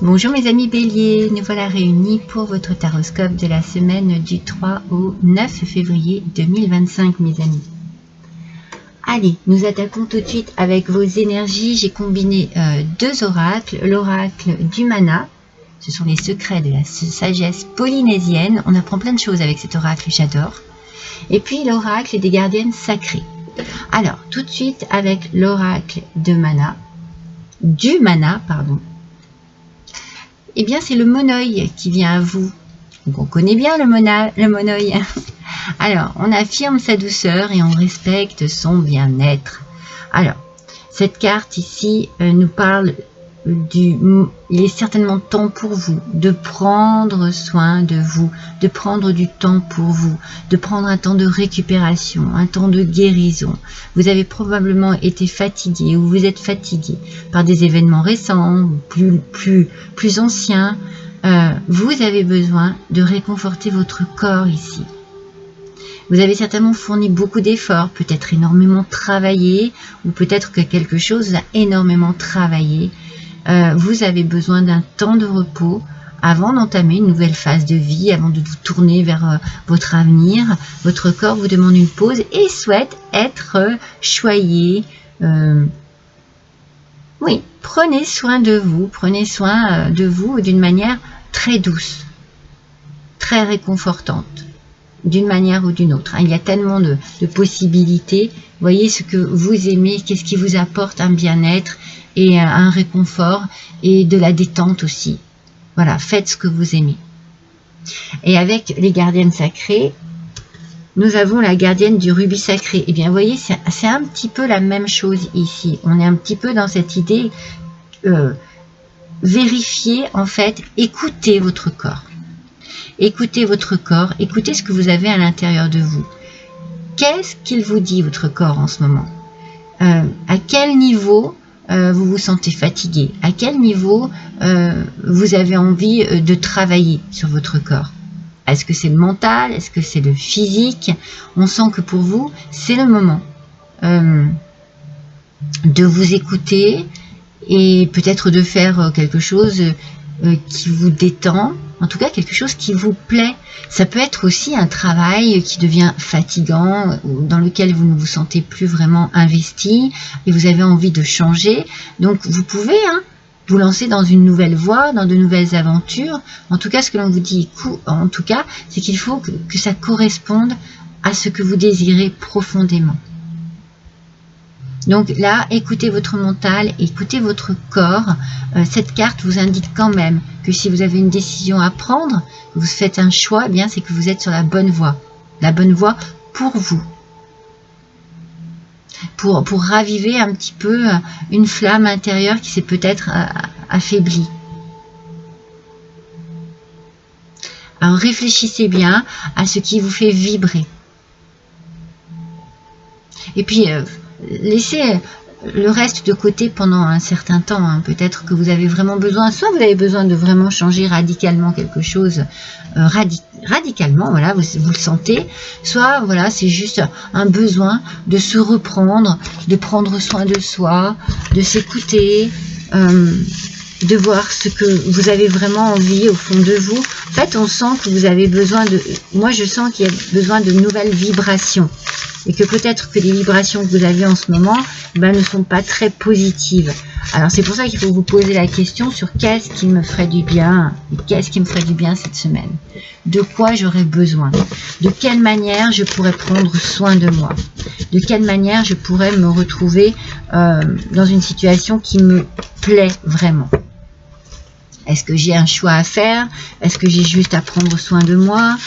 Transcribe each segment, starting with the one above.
Bonjour mes amis béliers, nous voilà réunis pour votre taroscope de la semaine du 3 au 9 février 2025 mes amis. Allez, nous attaquons tout de suite avec vos énergies. J'ai combiné deux oracles, l'oracle du mana, ce sont les secrets de la sagesse polynésienne, on apprend plein de choses avec cet oracle, j'adore, et puis l'oracle des gardiennes sacrées. Alors, tout de suite avec l'oracle de mana, du mana, pardon. Eh bien, c'est le monoï qui vient à vous. Donc, on connaît bien le monoï. Alors, on affirme sa douceur et on respecte son bien-être. Alors, cette carte ici nous parle il est certainement temps pour vous de prendre soin de vous, de prendre du temps pour vous, de prendre un temps de récupération, un temps de guérison. Vous avez probablement été fatigué ou vous êtes fatigué par des événements récents, plus anciens. Vous avez besoin de réconforter votre corps ici. Vous avez certainement fourni beaucoup d'efforts, peut-être énormément travaillé, ou peut-être que quelque chose a énormément travaillé. Vous avez besoin d'un temps de repos avant d'entamer une nouvelle phase de vie, avant de vous tourner vers votre avenir. Votre corps vous demande une pause et souhaite être choyé. Oui, prenez soin de vous d'une manière très douce, très réconfortante, d'une manière ou d'une autre. Il y a tellement de possibilités. Voyez ce que vous aimez, qu'est-ce qui vous apporte un bien-être et un réconfort et de la détente aussi. Voilà, faites ce que vous aimez. Et avec les gardiennes sacrées, nous avons la gardienne du rubis sacré. Et bien, vous voyez, c'est un petit peu la même chose ici. On est un petit peu dans cette idée, vérifiez en fait, écoutez votre corps. Écoutez votre corps, écoutez ce que vous avez à l'intérieur de vous. Qu'est-ce qu'il vous dit, votre corps, en ce moment? À quel niveau vous vous sentez fatigué? À quel niveau vous avez envie de travailler sur votre corps? Est-ce que c'est le mental? Est-ce que c'est le physique? On sent que pour vous, c'est le moment de vous écouter et peut-être de faire quelque chose qui vous détend. En tout cas, quelque chose qui vous plaît. Ça peut être aussi un travail qui devient fatigant, dans lequel vous ne vous sentez plus vraiment investi et vous avez envie de changer. Donc, vous pouvez vous lancer dans une nouvelle voie, dans de nouvelles aventures. En tout cas, ce que l'on vous dit, c'est qu'il faut que ça corresponde à ce que vous désirez profondément. Donc là, écoutez votre mental, écoutez votre corps. Cette carte vous indique quand même que si vous avez une décision à prendre, que vous faites un choix, eh bien c'est que vous êtes sur la bonne voie. La bonne voie pour vous. Pour raviver un petit peu une flamme intérieure qui s'est peut-être affaiblie. Alors réfléchissez bien à ce qui vous fait vibrer. Et puis laissez le reste de côté pendant un certain temps. Peut-être que vous avez vraiment besoin, soit vous avez besoin de vraiment changer radicalement quelque chose, radicalement, voilà, vous le sentez, soit voilà, c'est juste un besoin de se reprendre, de prendre soin de soi, de s'écouter, de voir ce que vous avez vraiment envie au fond de vous. En fait, on sent que vous avez besoin moi je sens qu'il y a besoin de nouvelles vibrations. Et que peut-être que les vibrations que vous avez en ce moment ne sont pas très positives. Alors c'est pour ça qu'il faut vous poser la question sur qu'est-ce qui me ferait du bien, et qu'est-ce qui me ferait du bien cette semaine. De quoi j'aurais besoin? De quelle manière je pourrais prendre soin de moi? De quelle manière je pourrais me retrouver dans une situation qui me plaît vraiment? Est-ce que j'ai un choix à faire? Est-ce que j'ai juste à prendre soin de moi?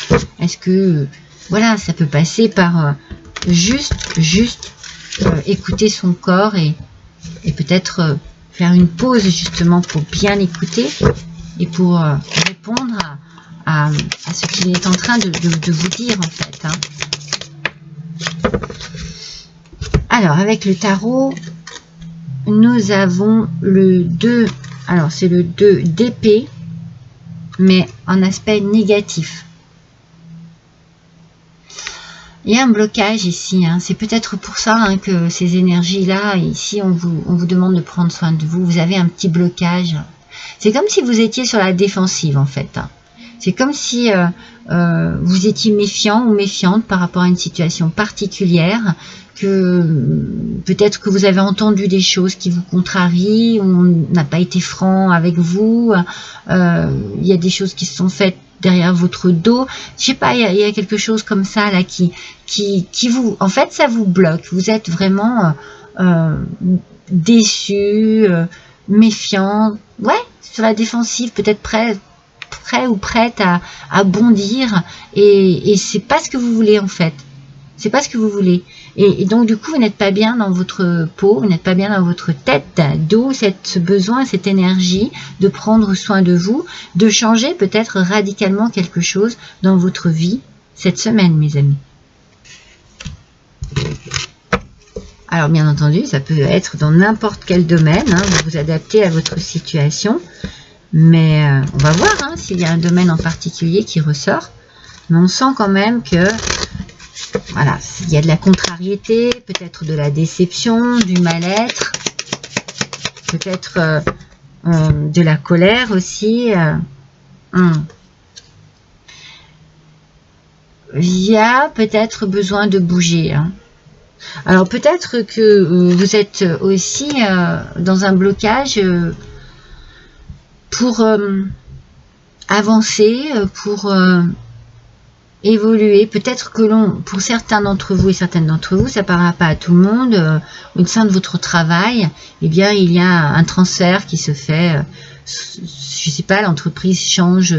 Est-ce que, voilà, ça peut passer par juste écouter son corps et peut-être faire une pause justement pour bien écouter et pour répondre à ce qu'il est en train de vous dire en fait. Alors avec le tarot, nous avons le 2, alors c'est le 2 d'épée, mais en aspect négatif. Il y a un blocage ici, c'est peut-être pour ça que ces énergies-là, ici on vous demande de prendre soin de vous. Vous avez un petit blocage C'est comme si vous étiez sur la défensive en fait. C'est comme si vous étiez méfiant ou méfiante par rapport à une situation particulière, que peut-être que vous avez entendu des choses qui vous contrarient, ou on n'a pas été franc avec vous, il y a des choses qui se sont faites derrière votre dos, je sais pas, il y a quelque chose comme ça là qui vous, en fait ça vous bloque, vous êtes vraiment déçu, méfiant, ouais, sur la défensive, peut-être prêt ou prête à bondir, et c'est pas ce que vous voulez en fait. C'est pas ce que vous voulez. Et donc du coup, vous n'êtes pas bien dans votre peau, vous n'êtes pas bien dans votre tête, d'où ce besoin, cette énergie de prendre soin de vous, de changer peut-être radicalement quelque chose dans votre vie cette semaine, mes amis. Alors bien entendu, ça peut être dans n'importe quel domaine, hein, vous vous adaptez à votre situation, mais on va voir hein, s'il y a un domaine en particulier qui ressort. Mais on sent quand même que voilà, il y a de la contrariété, peut-être de la déception, du mal-être, peut-être de la colère aussi. Il y a peut-être besoin de bouger. Hein. Alors peut-être que vous êtes aussi dans un blocage pour avancer, pour évoluer. Peut-être que pour certains d'entre vous et certaines d'entre vous, ça ne parlera pas à tout le monde, au sein de votre travail, eh bien il y a un transfert qui se fait, je sais pas, l'entreprise change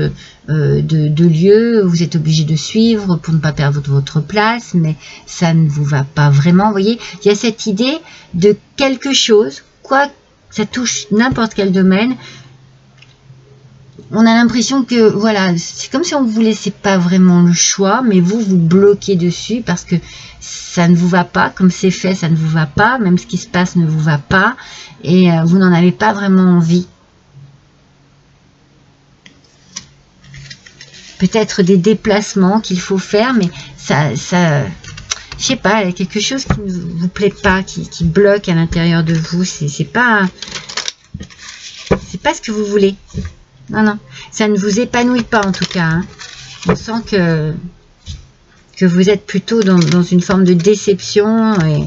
de lieu, vous êtes obligé de suivre pour ne pas perdre votre place, mais ça ne vous va pas vraiment, vous voyez, il y a cette idée de quelque chose, quoi, ça touche n'importe quel domaine. On a l'impression que, voilà, c'est comme si on ne vous laissait pas vraiment le choix, mais vous bloquez dessus parce que ça ne vous va pas, comme c'est fait, ça ne vous va pas, même ce qui se passe ne vous va pas, et vous n'en avez pas vraiment envie. Peut-être des déplacements qu'il faut faire, mais ça, je sais pas, il y a quelque chose qui ne vous plaît pas, qui bloque à l'intérieur de vous, c'est pas ce que vous voulez. Non, non, ça ne vous épanouit pas en tout cas. Hein. On sent que vous êtes plutôt dans une forme de déception. Et...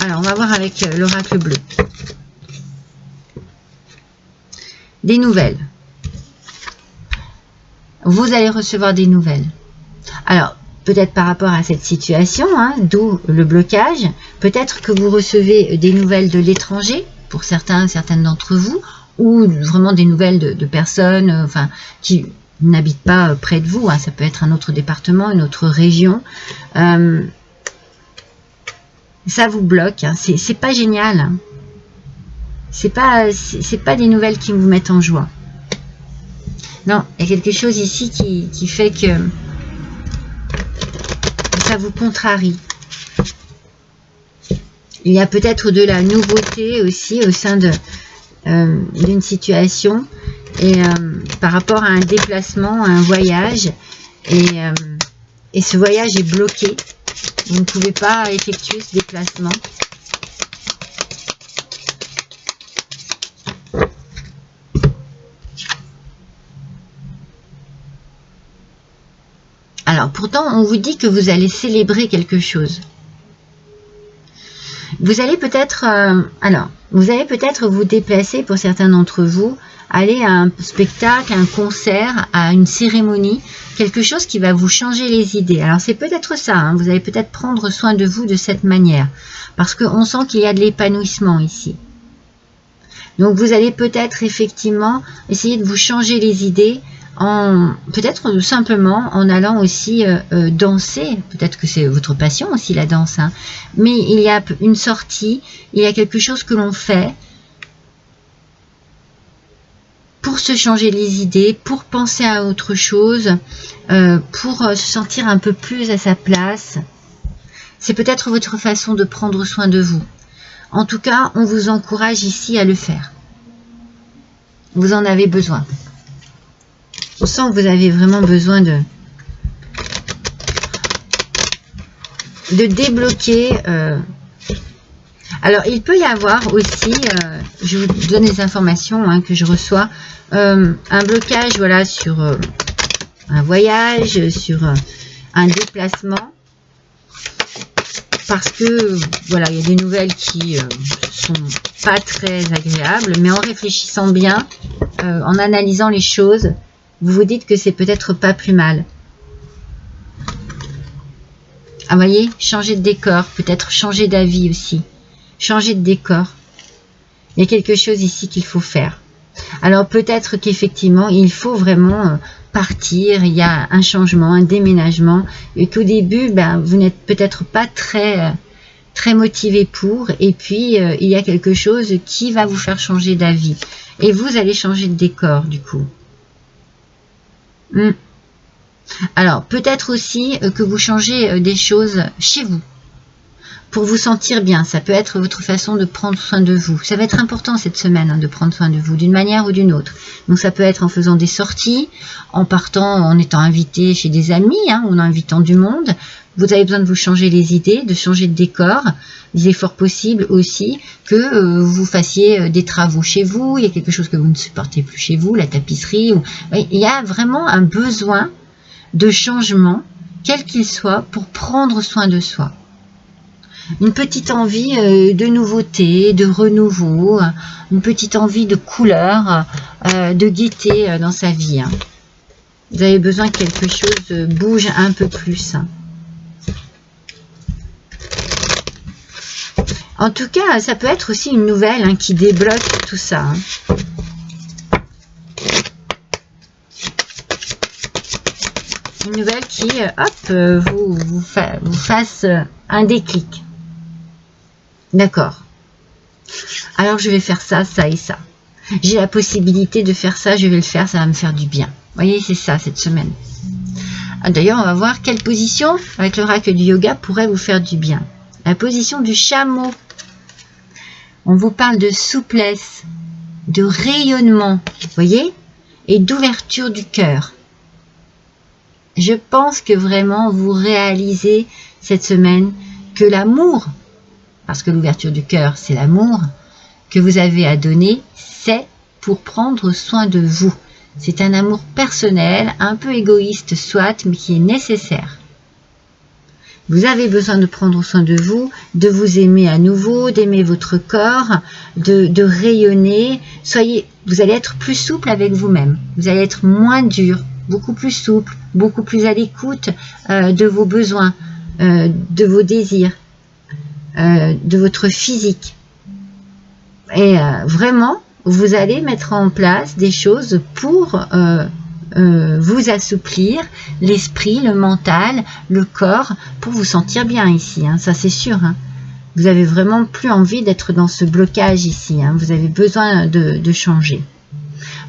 Alors, on va voir avec l'oracle bleu. Des nouvelles. Vous allez recevoir des nouvelles. Alors, peut-être par rapport à cette situation, hein, d'où le blocage, peut-être que vous recevez des nouvelles de l'étranger, pour certaines d'entre vous, ou vraiment des nouvelles de personnes enfin, qui n'habitent pas près de vous, hein, ça peut être un autre département, une autre région. Ça vous bloque, hein, c'est pas génial. Hein. C'est pas des nouvelles qui vous mettent en joie. Non, il y a quelque chose ici qui fait que ça vous contrarie. Il y a peut-être de la nouveauté aussi au sein d'une situation et par rapport à un déplacement, à un voyage, et ce voyage est bloqué. Vous ne pouvez pas effectuer ce déplacement. Alors, pourtant, on vous dit que vous allez célébrer quelque chose. Vous allez peut-être, vous déplacer, pour certains d'entre vous, aller à un spectacle, à un concert, à une cérémonie, quelque chose qui va vous changer les idées. Alors, c'est peut-être ça, hein, vous allez peut-être prendre soin de vous de cette manière, parce qu'on sent qu'il y a de l'épanouissement ici. Donc, vous allez peut-être effectivement essayer de vous changer les idées, peut-être simplement en allant aussi danser, peut-être que c'est votre passion aussi la danse, hein. Mais il y a une sortie, il y a quelque chose que l'on fait pour se changer les idées, pour penser à autre chose, pour se sentir un peu plus à sa place. C'est peut-être votre façon de prendre soin de vous. En tout cas, on vous encourage ici à le faire. Vous en avez besoin. On sent que vous avez vraiment besoin de débloquer. Alors, il peut y avoir aussi, je vous donne les informations hein, que je reçois, un blocage, voilà, sur un voyage, sur un déplacement, parce que, voilà, il y a des nouvelles qui sont pas très agréables, mais en réfléchissant bien, en analysant les choses, vous vous dites que c'est peut-être pas plus mal. Ah, voyez, changer de décor, peut-être changer d'avis aussi. Changer de décor. Il y a quelque chose ici qu'il faut faire. Alors peut-être qu'effectivement, il faut vraiment partir, il y a un changement, un déménagement, et qu'au début, ben, vous n'êtes peut-être pas très motivé pour, et puis il y a quelque chose qui va vous faire changer d'avis. Et vous allez changer de décor du coup. Alors peut-être aussi que vous changez des choses chez vous. Pour vous sentir bien, ça peut être votre façon de prendre soin de vous. Ça va être important cette semaine hein, de prendre soin de vous d'une manière ou d'une autre. Donc ça peut être en faisant des sorties, en partant, en étant invité chez des amis, hein, ou en invitant du monde. Vous avez besoin de vous changer les idées, de changer de décor. Il est fort possible aussi que vous fassiez des travaux chez vous. Il y a quelque chose que vous ne supportez plus chez vous, la tapisserie. Ou... Il y a vraiment un besoin de changement, quel qu'il soit, pour prendre soin de soi. Une petite envie de nouveauté, de renouveau, une petite envie de couleur, de gaieté dans sa vie. Hein. Vous avez besoin que quelque chose bouge un peu plus. En tout cas, ça peut être aussi une nouvelle hein, qui débloque tout ça. Hein. Une nouvelle qui, hop, vous fasse un déclic. D'accord. Alors, je vais faire ça, ça et ça. J'ai la possibilité de faire ça, je vais le faire, ça va me faire du bien. Vous voyez, c'est ça, cette semaine. D'ailleurs, on va voir quelle position, avec l'oracle du yoga, pourrait vous faire du bien. La position du chameau. On vous parle de souplesse, de rayonnement, vous voyez, et d'ouverture du cœur. Je pense que vraiment, vous réalisez cette semaine que l'amour, parce que l'ouverture du cœur, c'est l'amour que vous avez à donner, c'est pour prendre soin de vous. C'est un amour personnel, un peu égoïste soit, mais qui est nécessaire. Vous avez besoin de prendre soin de vous aimer à nouveau, d'aimer votre corps, de rayonner. Vous allez être plus souple avec vous-même. Vous allez être moins dur, beaucoup plus souple, beaucoup plus à l'écoute de vos besoins, de vos désirs. De votre physique et vraiment vous allez mettre en place des choses pour vous assouplir l'esprit, le mental, le corps, pour vous sentir bien ici, hein, ça c'est sûr. Hein. Vous avez vraiment plus envie d'être dans ce blocage ici, hein, vous avez besoin de changer.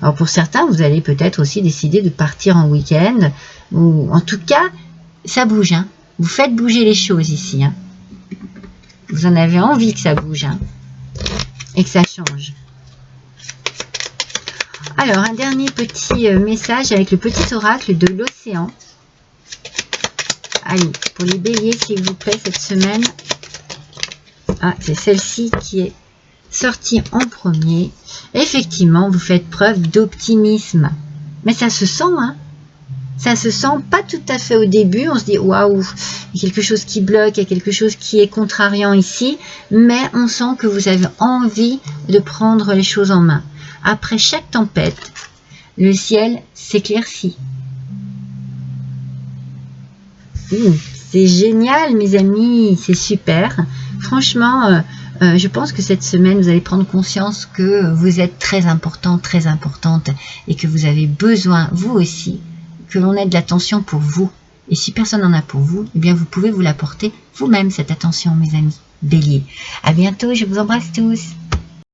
Alors pour certains, vous allez peut-être aussi décider de partir en week-end, ou en tout cas, ça bouge, hein. Vous faites bouger les choses ici. Hein. Vous en avez envie que ça bouge hein, et que ça change. Alors, un dernier petit message avec le petit oracle de l'océan. Allez, pour les béliers, s'il vous plaît, cette semaine. Ah, c'est celle-ci qui est sortie en premier. Effectivement, vous faites preuve d'optimisme. Mais ça se sent, hein. Ça se sent pas tout à fait au début, on se dit waouh, il y a quelque chose qui bloque, il y a quelque chose qui est contrariant ici, mais on sent que vous avez envie de prendre les choses en main. Après chaque tempête, le ciel s'éclaircit. C'est génial mes amis, c'est super. Franchement, je pense que cette semaine, vous allez prendre conscience que vous êtes très important, très importante et que vous avez besoin, vous aussi, que l'on ait de l'attention pour vous. Et si personne n'en a pour vous, eh bien vous pouvez vous l'apporter vous-même, cette attention, mes amis béliers. À bientôt, je vous embrasse tous.